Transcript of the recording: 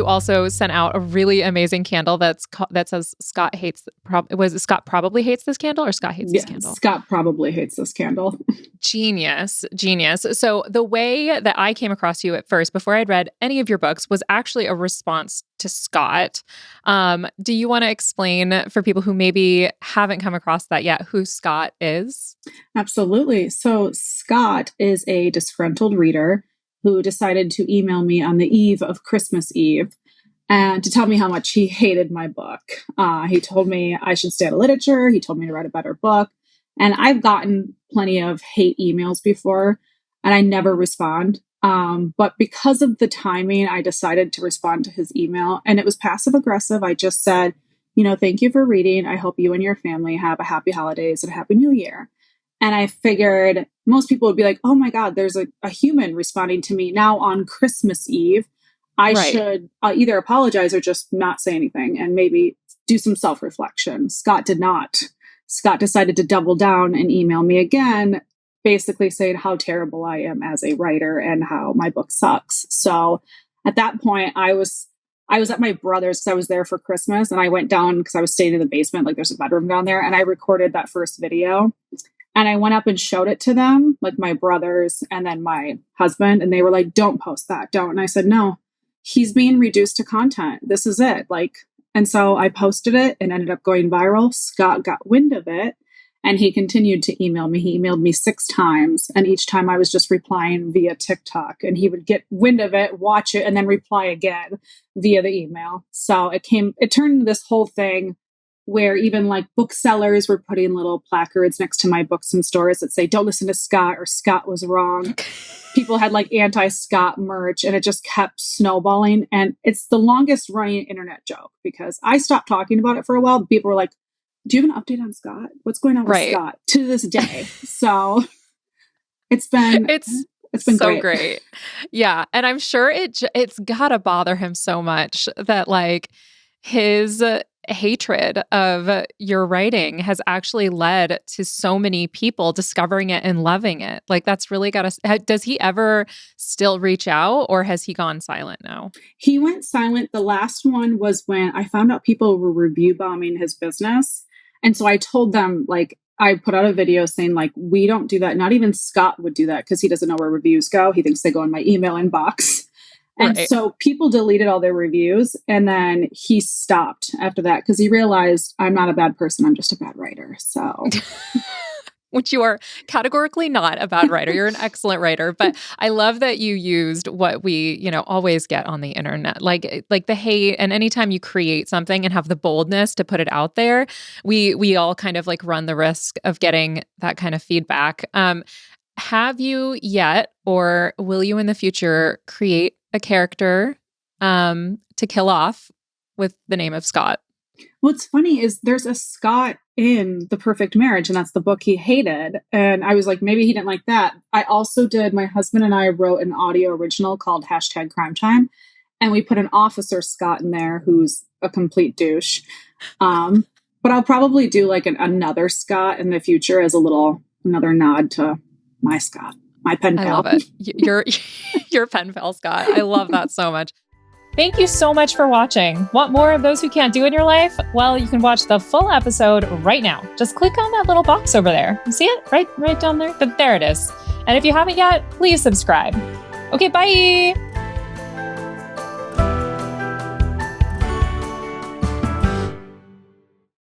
you also sent out a really amazing candle that says Scott was it Scott probably hates this candle or Scott hates this candle? Scott probably hates this candle. Genius. So the way that I came across you at first, before I'd read any of your books, was actually a response to Scott. Do you want to explain for people who maybe haven't come across that yet, who Scott is? Absolutely. So Scott is a disgruntled reader who decided to email me on the eve of Christmas Eve and to tell me how much he hated my book. He told me I should stay out of literature. He told me to write a better book. And I've gotten plenty of hate emails before, and I never respond. But because of the timing, I decided to respond to his email, and it was passive aggressive. I just said, thank you for reading. I hope you and your family have a happy holidays and a happy new year. And I figured most people would be like, oh my God, there's a human responding to me now on Christmas Eve. I should either apologize or just not say anything and maybe do some self-reflection. Scott did not. Scott decided to double down and email me again, basically saying how terrible I am as a writer and how my book sucks. So at that point, I was at my brother's because I was there for Christmas, and I went down because I was staying in the basement, like there's a bedroom down there, and I recorded that first video. And I went up and showed it to them, like my brothers and then my husband, and they were like, don't post that, don't. And I said, no, he's being reduced to content. This is it. And so I posted it and ended up going viral. Scott got wind of it and he continued to email me. He emailed me 6 times, and each time I was just replying via TikTok, and he would get wind of it, watch it, and then reply again via the email. So it turned into this whole thing where even like booksellers were putting little placards next to my books in stores that say, don't listen to Scott, or Scott was wrong. People had like anti-Scott merch, and it just kept snowballing. And it's the longest running internet joke because I stopped talking about it for a while. People were like, do you have an update on Scott? What's going on with Scott to this day? So it's been so great. Yeah. And I'm sure it's gotta bother him so much that like his hatred of your writing has actually led to so many people discovering it and loving it. Like that's really does he ever still reach out, or has he gone silent now? He went silent. The last one was when I found out people were review bombing his business. And so I told them, like, I put out a video saying, like, we don't do that. Not even Scott would do that because he doesn't know where reviews go. He thinks they go in my email inbox. And so people deleted all their reviews, and then he stopped after that because he realized I'm not a bad person. I'm just a bad writer. So, which you are categorically not a bad writer. You're an excellent writer. But I love that you used what we, always get on the internet, like the hate. And anytime you create something and have the boldness to put it out there, we all kind of like run the risk of getting that kind of feedback. Have you yet, or will you in the future create a character to kill off with the name of Scott? What's funny is there's a Scott in The Perfect Marriage, and that's the book he hated. And I was like, maybe he didn't like that. I also my husband and I wrote an audio original called #CrimeTime, and we put an officer Scott in there who's a complete douche. But I'll probably do like another Scott in the future as another nod to my Scott. My pen pal. I love it. Your pen pal, Scott. I love that so much. Thank you so much for watching. Want more of Those Who Can't Do in your life? Well, you can watch the full episode right now. Just click on that little box over there. You see it? Right down there? There it is. And if you haven't yet, please subscribe. Okay, bye.